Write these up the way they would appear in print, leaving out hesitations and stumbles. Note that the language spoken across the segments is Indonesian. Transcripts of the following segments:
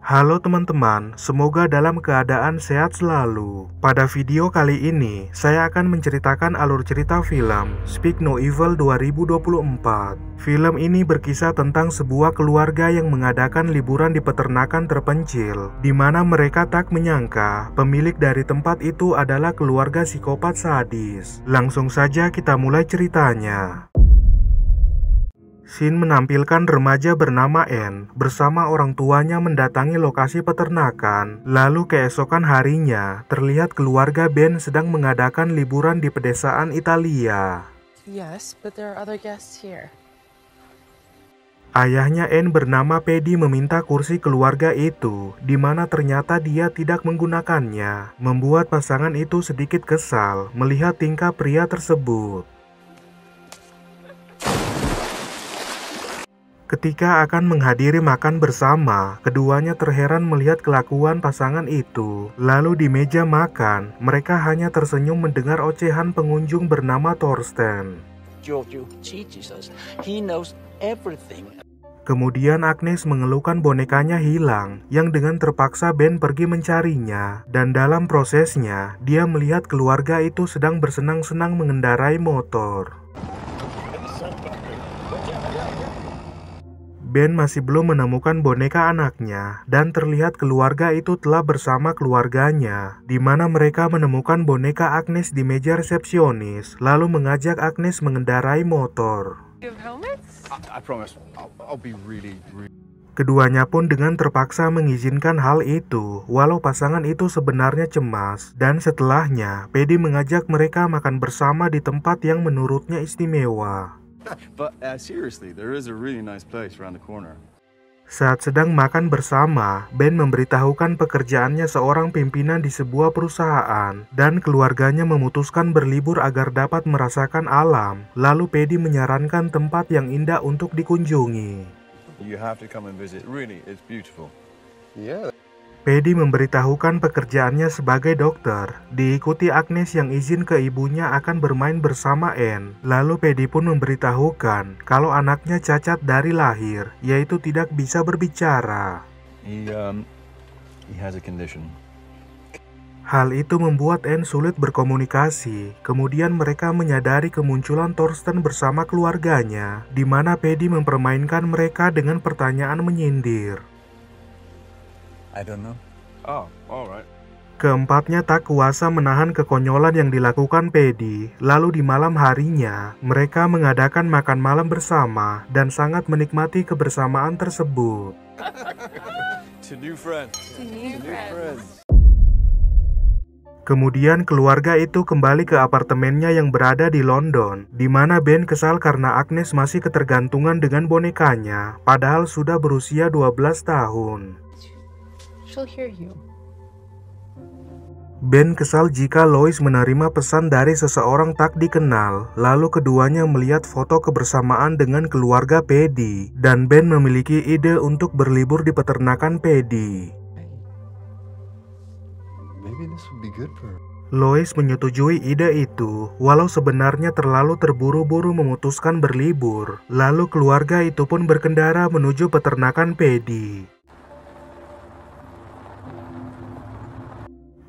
Halo teman-teman, semoga dalam keadaan sehat selalu. Pada video kali ini, saya akan menceritakan alur cerita film Speak No Evil 2024. Film ini berkisah tentang sebuah keluarga yang mengadakan liburan di peternakan terpencil, di mana mereka tak menyangka pemilik dari tempat itu adalah keluarga psikopat sadis. Langsung saja kita mulai ceritanya. Scene menampilkan remaja bernama Anne bersama orang tuanya mendatangi lokasi peternakan. Lalu keesokan harinya, terlihat keluarga Ben sedang mengadakan liburan di pedesaan Italia. Yes, but there are other guests here. Ayahnya Anne bernama Paddy meminta kursi keluarga itu, di mana ternyata dia tidak menggunakannya, membuat pasangan itu sedikit kesal melihat tingkah pria tersebut. Ketika akan menghadiri makan bersama, keduanya terheran melihat kelakuan pasangan itu. Lalu di meja makan, mereka hanya tersenyum mendengar ocehan pengunjung bernama Thorsten. Giorgio teaches us. He knows everything. Kemudian Agnes mengeluhkan bonekanya hilang, yang dengan terpaksa Ben pergi mencarinya. Dan dalam prosesnya, dia melihat keluarga itu sedang bersenang-senang mengendarai motor. Ben masih belum menemukan boneka anaknya, dan terlihat keluarga itu telah bersama keluarganya, di mana mereka menemukan boneka Agnes di meja resepsionis, lalu mengajak Agnes mengendarai motor. I promise, I'll be really. Keduanya pun dengan terpaksa mengizinkan hal itu, walau pasangan itu sebenarnya cemas. Dan setelahnya, Paddy mengajak mereka makan bersama di tempat yang menurutnya istimewa. But seriously, there is a really nice place around the corner. Saat sedang makan bersama, Ben memberitahukan pekerjaannya seorang pimpinan di sebuah perusahaan, dan keluarganya memutuskan berlibur agar dapat merasakan alam. Lalu Paddy menyarankan tempat yang indah untuk dikunjungi. You have to come and visit. Really, it's beautiful. Yeah. Paddy memberitahukan pekerjaannya sebagai dokter, diikuti Agnes yang izin ke ibunya akan bermain bersama Anne. Lalu Paddy pun memberitahukan kalau anaknya cacat dari lahir, yaitu tidak bisa berbicara. He has a condition. Hal itu membuat Anne sulit berkomunikasi. Kemudian mereka menyadari kemunculan Thorsten bersama keluarganya, di mana Paddy mempermainkan mereka dengan pertanyaan menyindir. I don't know. Oh, alright. Keempatnya tak kuasa menahan kekonyolan yang dilakukan Paddy. Lalu di malam harinya, mereka mengadakan makan malam bersama dan sangat menikmati kebersamaan tersebut. To new friends. Kemudian keluarga itu kembali ke apartemennya yang berada di London, di mana Ben kesal karena Agnes masih ketergantungan dengan bonekanya, padahal sudah berusia 12 tahun. She'll hear you. Ben kesal jika Lois menerima pesan dari seseorang tak dikenal. Lalu keduanya melihat foto kebersamaan dengan keluarga Paddy, dan Ben memiliki ide untuk berlibur di peternakan Paddy. Maybe this would be good for her. Lois menyetujui ide itu, walau sebenarnya terlalu terburu-buru memutuskan berlibur. Lalu keluarga itu pun berkendara menuju peternakan Paddy.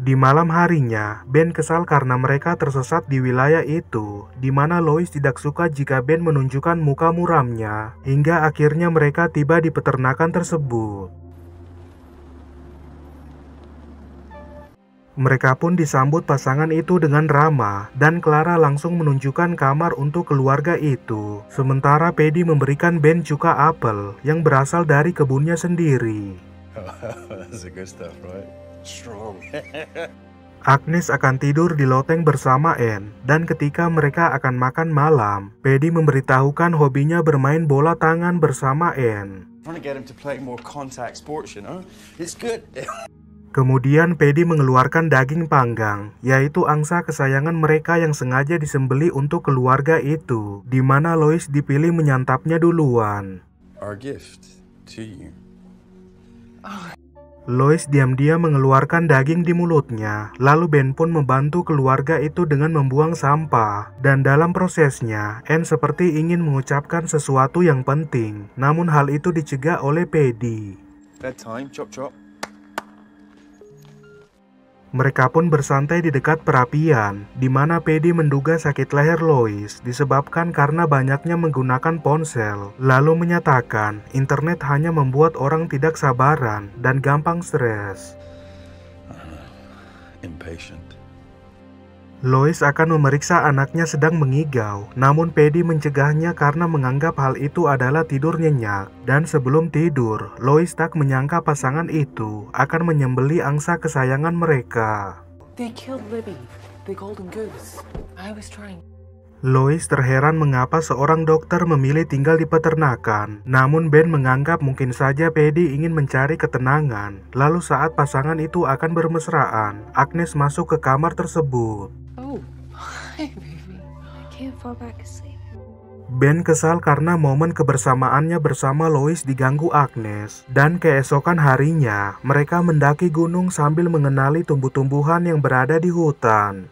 Di malam harinya, Ben kesal karena mereka tersesat di wilayah itu, di mana Lois tidak suka jika Ben menunjukkan muka muramnya, hingga akhirnya mereka tiba di peternakan tersebut. Mereka pun disambut pasangan itu dengan ramah, dan Clara langsung menunjukkan kamar untuk keluarga itu. Sementara Paddy memberikan Ben cuka apel yang berasal dari kebunnya sendiri. That's the good stuff, right? Strong. Agnes akan tidur di loteng bersama Anne, dan ketika mereka akan makan malam, Paddy memberitahukan hobinya bermain bola tangan bersama Anne. Trying to get him to play more contact sports, you know? It's good. Kemudian Paddy mengeluarkan daging panggang, yaitu angsa kesayangan mereka yang sengaja disembelih untuk keluarga itu, di mana Lois dipilih menyantapnya duluan. Our gift to you. Lois diam-diam mengeluarkan daging di mulutnya, lalu Ben pun membantu keluarga itu dengan membuang sampah. Dan dalam prosesnya, Anne seperti ingin mengucapkan sesuatu yang penting, namun hal itu dicegah oleh Paddy. Bedtime, chop chop. Mereka pun bersantai di dekat perapian, di mana Paddy menduga sakit leher Lois disebabkan karena banyaknya menggunakan ponsel, lalu menyatakan internet hanya membuat orang tidak sabaran dan gampang stres. Impatient. Lois akan memeriksa anaknya sedang mengigau, namun Paddy mencegahnya karena menganggap hal itu adalah tidur nyenyak. Dan sebelum tidur, Lois tak menyangka pasangan itu akan menyembeli angsa kesayangan mereka. They killed Libby, the golden goose. I was trying. Lois terheran mengapa seorang dokter memilih tinggal di peternakan, namun Ben menganggap mungkin saja Paddy ingin mencari ketenangan. Lalu saat pasangan itu akan bermesraan, Agnes masuk ke kamar tersebut. Oh, hi, baby. I can't fall back asleep. Ben kesal karena momen kebersamaannya bersama Lois diganggu Agnes, dan keesokan harinya mereka mendaki gunung sambil mengenali tumbuh-tumbuhan yang berada di hutan.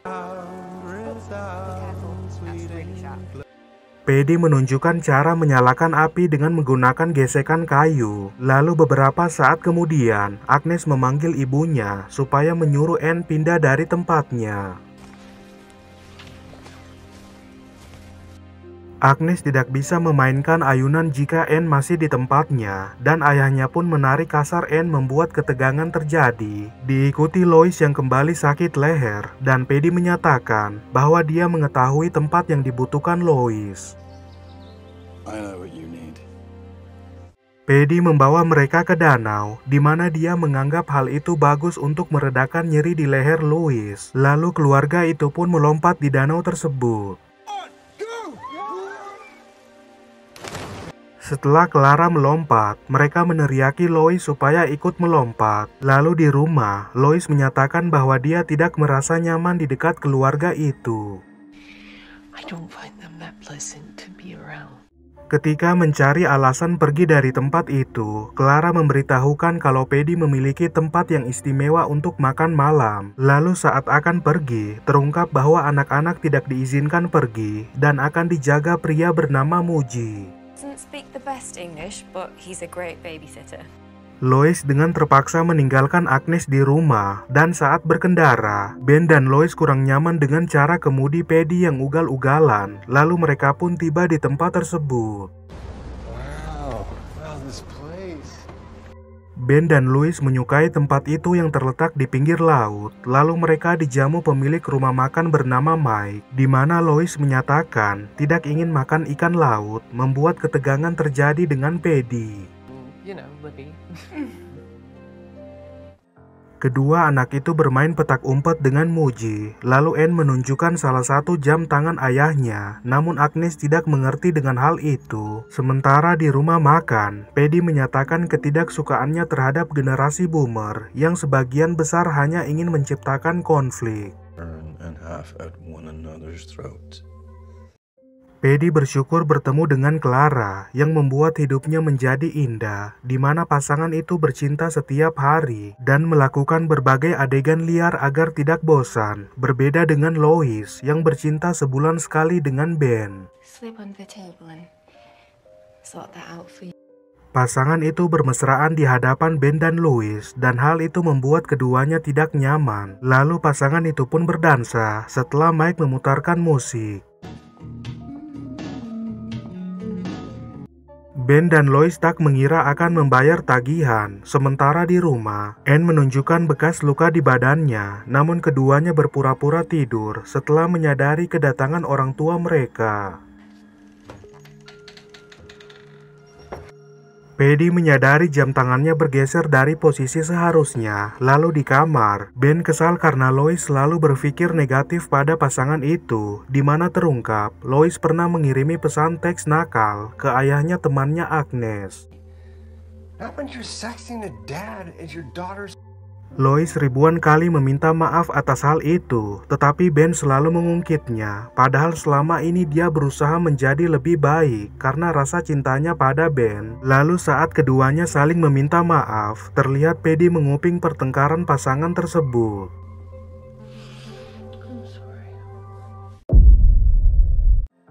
Paddy menunjukkan cara menyalakan api dengan menggunakan gesekan kayu. Lalu beberapa saat kemudian, Agnes memanggil ibunya supaya menyuruh Anne pindah dari tempatnya. Agnes tidak bisa memainkan ayunan jika Anne masih di tempatnya, dan ayahnya pun menarik kasar Anne membuat ketegangan terjadi. Diikuti Lois yang kembali sakit leher, dan Paddy menyatakan bahwa dia mengetahui tempat yang dibutuhkan Lois. I know what you need. Paddy membawa mereka ke danau, di mana dia menganggap hal itu bagus untuk meredakan nyeri di leher Lois. Lalu keluarga itu pun melompat di danau tersebut. Setelah Clara melompat, mereka meneriaki Lois supaya ikut melompat. Lalu di rumah, Lois menyatakan bahwa dia tidak merasa nyaman di dekat keluarga itu. I don't find them that pleasant to be around. Ketika mencari alasan pergi dari tempat itu, Clara memberitahukan kalau Paddy memiliki tempat yang istimewa untuk makan malam. Lalu saat akan pergi, terungkap bahwa anak-anak tidak diizinkan pergi dan akan dijaga pria bernama Muji. Doesn't speak the best English, but he's a great babysitter. Lois dengan terpaksa meninggalkan Agnes di rumah, dan saat berkendara, Ben dan Lois kurang nyaman dengan cara kemudi Paddy yang ugal-ugalan. Lalu mereka pun tiba di tempat tersebut. Wow, this place. Ben dan Lois menyukai tempat itu yang terletak di pinggir laut. Lalu mereka dijamu pemilik rumah makan bernama Mike, di mana Lois menyatakan tidak ingin makan ikan laut, membuat ketegangan terjadi dengan Paddy. You know, Libby. Kedua anak itu bermain petak umpet dengan Muji. Lalu Anne menunjukkan salah satu jam tangan ayahnya, namun Agnes tidak mengerti dengan hal itu. Sementara di rumah makan, Paddy menyatakan ketidaksukaannya terhadap generasi boomer yang sebagian besar hanya ingin menciptakan konflik. Burn and half at one another's throats. Paddy bersyukur bertemu dengan Clara yang membuat hidupnya menjadi indah, di mana pasangan itu bercinta setiap hari dan melakukan berbagai adegan liar agar tidak bosan. Berbeda dengan Lois yang bercinta sebulan sekali dengan Ben. Sleep under the table and sort that out for you. Pasangan itu bermesraan di hadapan Ben dan Lois, dan hal itu membuat keduanya tidak nyaman. Lalu pasangan itu pun berdansa setelah Mike memutarkan musik. Ben dan Lois tak mengira akan membayar tagihan. Sementara di rumah, Anne menunjukkan bekas luka di badannya, namun keduanya berpura-pura tidur setelah menyadari kedatangan orang tua mereka. Paddy menyadari jam tangannya bergeser dari posisi seharusnya. Lalu di kamar, Ben kesal karena Lois selalu berpikir negatif pada pasangan itu, di mana terungkap Lois pernah mengirimi pesan teks nakal ke ayahnya temannya Agnes. Not when you're sexting a dad and your daughter's. Lois ribuan kali meminta maaf atas hal itu, tetapi Ben selalu mengungkitnya. Padahal selama ini dia berusaha menjadi lebih baik karena rasa cintanya pada Ben. Lalu saat keduanya saling meminta maaf, terlihat Paddy menguping pertengkaran pasangan tersebut.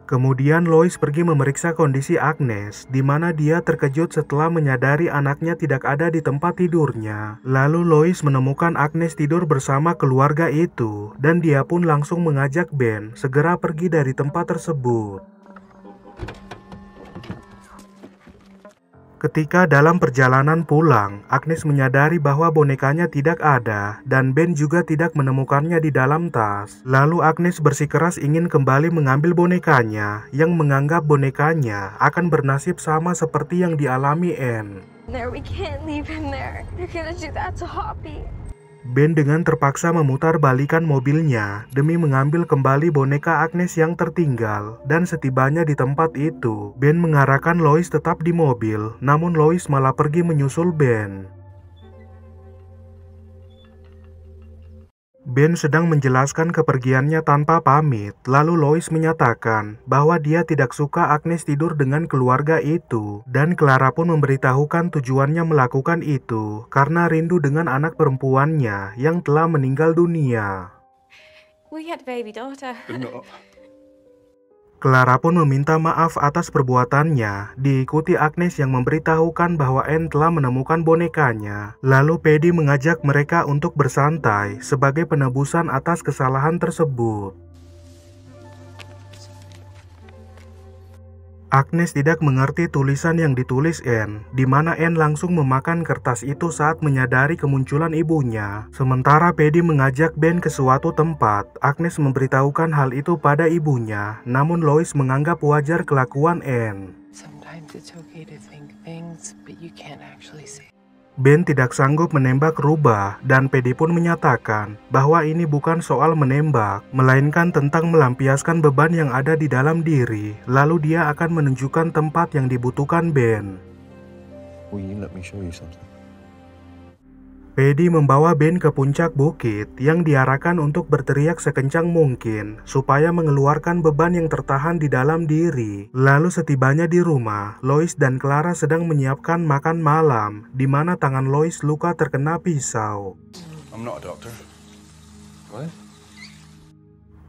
Kemudian Lois pergi memeriksa kondisi Agnes, di mana dia terkejut setelah menyadari anaknya tidak ada di tempat tidurnya. Lalu Lois menemukan Agnes tidur bersama keluarga itu, dan dia pun langsung mengajak Ben segera pergi dari tempat tersebut. Ketika dalam perjalanan pulang, Agnes menyadari bahwa bonekanya tidak ada dan Ben juga tidak menemukannya di dalam tas. Lalu Agnes bersikeras ingin kembali mengambil bonekanya, yang menganggap bonekanya akan bernasib sama seperti yang dialami Anne. There, we can't leave him there. They're gonna do that to Hoppy. Ben dengan terpaksa memutar balikan mobilnya demi mengambil kembali boneka Agnes yang tertinggal, dan setibanya di tempat itu, Ben mengarahkan Lois tetap di mobil, namun Lois malah pergi menyusul Ben. Ben sedang menjelaskan kepergiannya tanpa pamit, lalu Lois menyatakan bahwa dia tidak suka Agnes tidur dengan keluarga itu, dan Clara pun memberitahukan tujuannya melakukan itu karena rindu dengan anak perempuannya yang telah meninggal dunia. We had a baby daughter. Clara pun meminta maaf atas perbuatannya, diikuti Agnes yang memberitahukan bahwa Anne telah menemukan bonekanya. Lalu Paddy mengajak mereka untuk bersantai sebagai penebusan atas kesalahan tersebut. Agnes tidak mengerti tulisan yang ditulis Anne, di mana Anne langsung memakan kertas itu saat menyadari kemunculan ibunya. Sementara Paddy mengajak Ben ke suatu tempat, Agnes memberitahukan hal itu pada ibunya, namun Lois menganggap wajar kelakuan Anne. Sometimes it's okay to think things, but you can't actually say. Ben tidak sanggup menembak rubah, dan Paddy pun menyatakan bahwa ini bukan soal menembak, melainkan tentang melampiaskan beban yang ada di dalam diri, lalu dia akan menunjukkan tempat yang dibutuhkan Ben. Will you let me show you something? Paddy membawa Ben ke puncak bukit yang diarahkan untuk berteriak sekencang mungkin supaya mengeluarkan beban yang tertahan di dalam diri. Lalu setibanya di rumah, Lois dan Clara sedang menyiapkan makan malam, di mana tangan Lois luka terkena pisau. I'm not a doctor. What?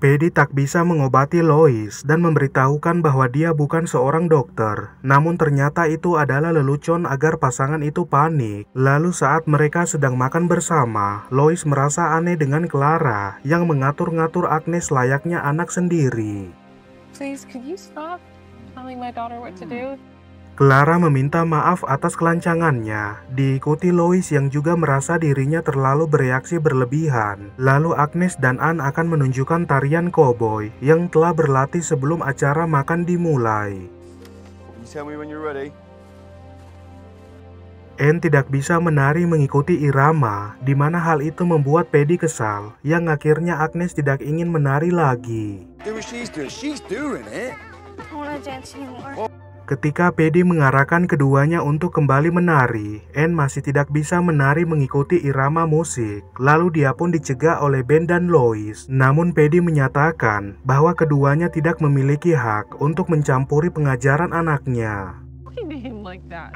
Paddy tak bisa mengobati Lois dan memberitahukan bahwa dia bukan seorang dokter. Namun ternyata itu adalah lelucon agar pasangan itu panik. Lalu saat mereka sedang makan bersama, Lois merasa aneh dengan Clara yang mengatur-ngatur Agnes layaknya anak sendiri. Please, could you stop telling my daughter what to do? Clara meminta maaf atas kelancangannya, diikuti Lois yang juga merasa dirinya terlalu bereaksi berlebihan. Lalu Agnes dan Anne akan menunjukkan tarian koboi yang telah berlatih sebelum acara makan dimulai. You tell me when you're ready. Anne tidak bisa menari mengikuti irama, di mana hal itu membuat Paddy kesal, yang akhirnya Agnes tidak ingin menari lagi. Do what she's doing. She's doing it. I don't wanna dance anymore. Ketika Paddy mengarahkan keduanya untuk kembali menari, Anne masih tidak bisa menari mengikuti irama musik. Lalu dia pun dicegah oleh Ben dan Lois. Namun Paddy menyatakan bahwa keduanya tidak memiliki hak untuk mencampuri pengajaran anaknya. Talking to him like that.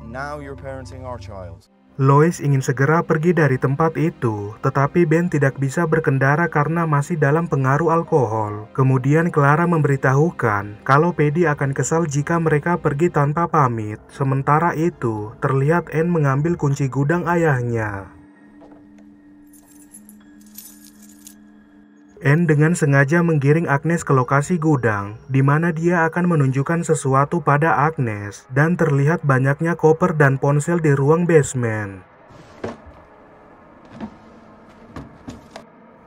Now you're parenting our child. Lois ingin segera pergi dari tempat itu, tetapi Ben tidak bisa berkendara karena masih dalam pengaruh alkohol. Kemudian Clara memberitahukan kalau Paddy akan kesal jika mereka pergi tanpa pamit. Sementara itu, terlihat Anne mengambil kunci gudang ayahnya. Anne dengan sengaja menggiring Agnes ke lokasi gudang, di mana dia akan menunjukkan sesuatu pada Agnes, dan terlihat banyaknya koper dan ponsel di ruang basement.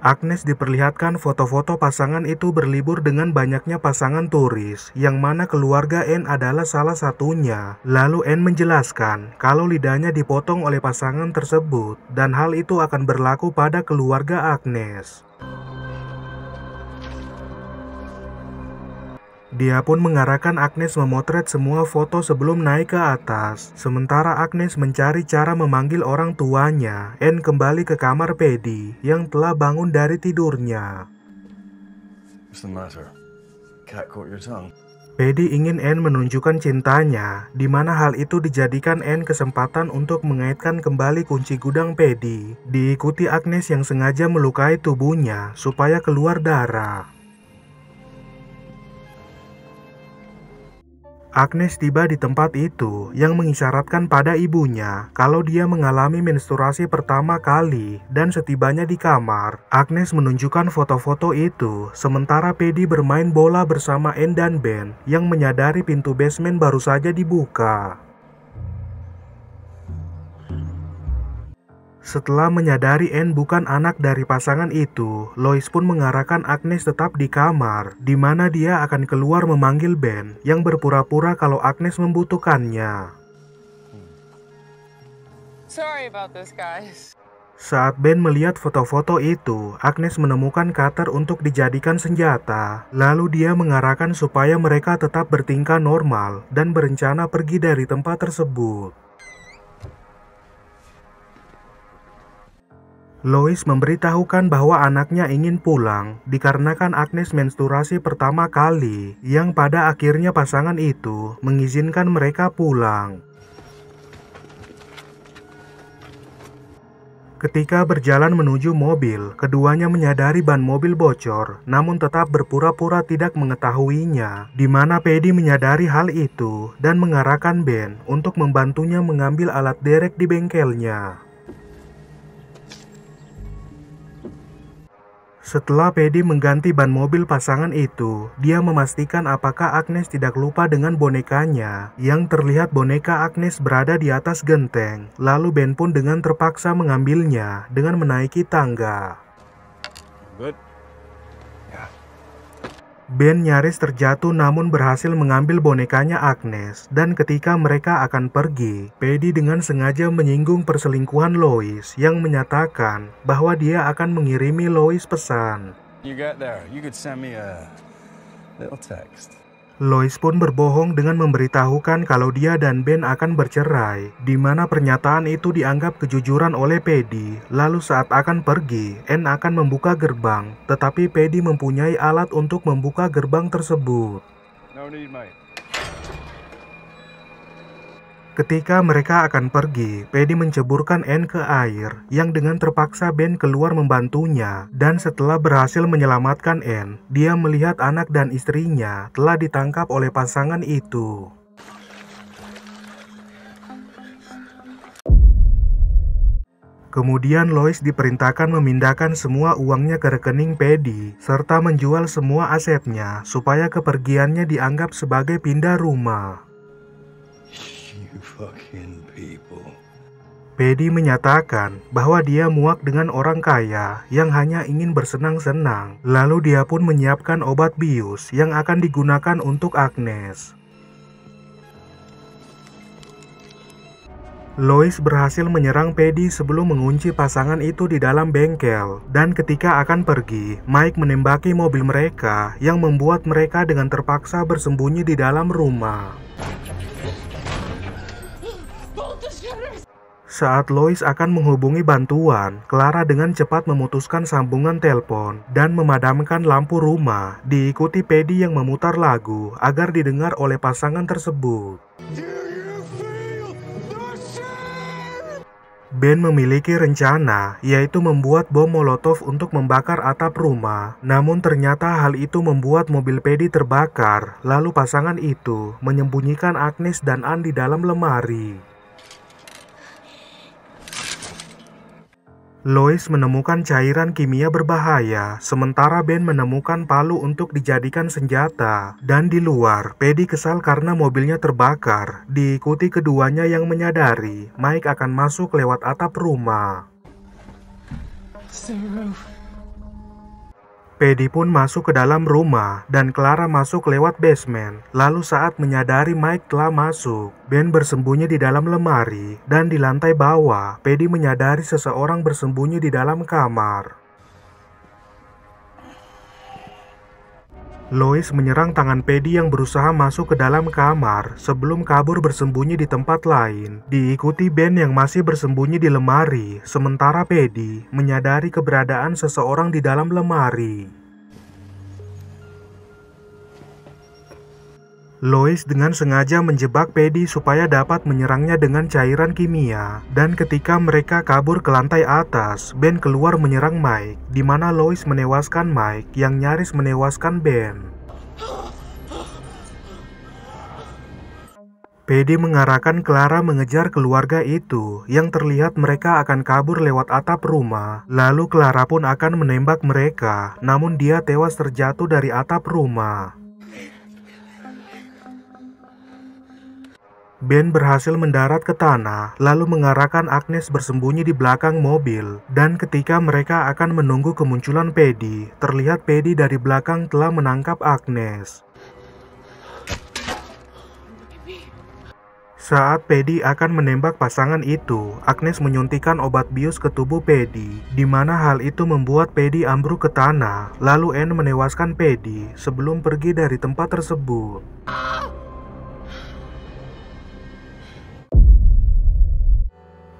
Agnes diperlihatkan foto-foto pasangan itu berlibur dengan banyaknya pasangan turis, yang mana keluarga Anne adalah salah satunya. Lalu Anne menjelaskan kalau lidahnya dipotong oleh pasangan tersebut, dan hal itu akan berlaku pada keluarga Agnes. Dia pun mengarahkan Agnes memotret semua foto sebelum naik ke atas. Sementara Agnes mencari cara memanggil orang tuanya, Anne kembali ke kamar Paddy yang telah bangun dari tidurnya. What's the matter? Cat caught your tongue? Paddy ingin Anne menunjukkan cintanya, di mana hal itu dijadikan Anne kesempatan untuk mengaitkan kembali kunci gudang Paddy, diikuti Agnes yang sengaja melukai tubuhnya supaya keluar darah. Agnes tiba di tempat itu yang mengisyaratkan pada ibunya kalau dia mengalami menstruasi pertama kali, dan setibanya di kamar, Agnes menunjukkan foto-foto itu sementara Paddy bermain bola bersama Anne dan Ben yang menyadari pintu basement baru saja dibuka. Setelah menyadari Anne bukan anak dari pasangan itu, Lois pun mengarahkan Agnes tetap di kamar, di mana dia akan keluar memanggil Ben yang berpura-pura kalau Agnes membutuhkannya. Sorry about this, guys. Saat Ben melihat foto-foto itu, Agnes menemukan cutter untuk dijadikan senjata. Lalu dia mengarahkan supaya mereka tetap bertingkah normal dan berencana pergi dari tempat tersebut. Lois memberitahukan bahwa anaknya ingin pulang dikarenakan Agnes menstruasi pertama kali, yang pada akhirnya pasangan itu mengizinkan mereka pulang. Ketika berjalan menuju mobil, keduanya menyadari ban mobil bocor, namun tetap berpura-pura tidak mengetahuinya, di mana Paddy menyadari hal itu dan mengarahkan Ben untuk membantunya mengambil alat derek di bengkelnya. Setelah Paddy mengganti ban mobil pasangan itu, dia memastikan apakah Agnes tidak lupa dengan bonekanya, yang terlihat boneka Agnes berada di atas genteng. Lalu Ben pun dengan terpaksa mengambilnya dengan menaiki tangga. Good. Yeah. Ben nyaris terjatuh namun berhasil mengambil bonekanya Agnes, dan ketika mereka akan pergi, Paddy dengan sengaja menyinggung perselingkuhan Lois yang menyatakan bahwa dia akan mengirimi Lois pesan. You got there. You could send me a little text. Lois pun berbohong dengan memberitahukan kalau dia dan Ben akan bercerai, di mana pernyataan itu dianggap kejujuran oleh Paddy. Lalu saat akan pergi, Anne akan membuka gerbang, tetapi Paddy mempunyai alat untuk membuka gerbang tersebut. No need, mate. Ketika mereka akan pergi, Paddy menceburkan Anne ke air, yang dengan terpaksa Ben keluar membantunya, dan setelah berhasil menyelamatkan Anne, dia melihat anak dan istrinya telah ditangkap oleh pasangan itu. Kemudian Lois diperintahkan memindahkan semua uangnya ke rekening Paddy, serta menjual semua asetnya supaya kepergiannya dianggap sebagai pindah rumah. Fucking people. Paddy menyatakan bahwa dia muak dengan orang kaya yang hanya ingin bersenang-senang. Lalu dia pun menyiapkan obat bius yang akan digunakan untuk Agnes. Lois berhasil menyerang Paddy sebelum mengunci pasangan itu di dalam bengkel. Dan ketika akan pergi, Mike menembaki mobil mereka yang membuat mereka dengan terpaksa bersembunyi di dalam rumah. Saat Lois akan menghubungi bantuan, Clara dengan cepat memutuskan sambungan telepon dan memadamkan lampu rumah, diikuti Paddy yang memutar lagu agar didengar oleh pasangan tersebut. Ben memiliki rencana, yaitu membuat bom molotov untuk membakar atap rumah. Namun ternyata hal itu membuat mobil Paddy terbakar, lalu pasangan itu menyembunyikan Agnes dan Anne di dalam lemari. Lois menemukan cairan kimia berbahaya, sementara Ben menemukan palu untuk dijadikan senjata. Dan di luar, Paddy kesal karena mobilnya terbakar, diikuti keduanya yang menyadari Mike akan masuk lewat atap rumah. Paddy pun masuk ke dalam rumah dan Clara masuk lewat basement. Lalu saat menyadari Mike telah masuk, Ben bersembunyi di dalam lemari, dan di lantai bawah, Paddy menyadari seseorang bersembunyi di dalam kamar. Lois menyerang tangan Paddy yang berusaha masuk ke dalam kamar sebelum kabur bersembunyi di tempat lain. Diikuti Ben yang masih bersembunyi di lemari, sementara Paddy menyadari keberadaan seseorang di dalam lemari. Lois dengan sengaja menjebak Paddy supaya dapat menyerangnya dengan cairan kimia. Dan ketika mereka kabur ke lantai atas, Ben keluar menyerang Mike, di mana Lois menewaskan Mike yang nyaris menewaskan Ben. Paddy mengarahkan Clara mengejar keluarga itu, yang terlihat mereka akan kabur lewat atap rumah. Lalu Clara pun akan menembak mereka, namun dia tewas terjatuh dari atap rumah. Ben berhasil mendarat ke tanah, lalu mengarahkan Agnes bersembunyi di belakang mobil. Dan ketika mereka akan menunggu kemunculan Paddy, terlihat Paddy dari belakang telah menangkap Agnes. Saat Paddy akan menembak pasangan itu, Agnes menyuntikkan obat bius ke tubuh Paddy, di mana hal itu membuat Paddy ambruk ke tanah. Lalu Anne menewaskan Paddy sebelum pergi dari tempat tersebut.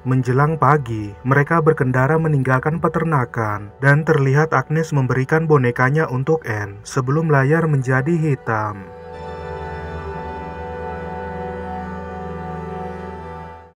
Menjelang pagi, mereka berkendara meninggalkan peternakan, dan terlihat Agnes memberikan bonekanya untuk Anne sebelum layar menjadi hitam.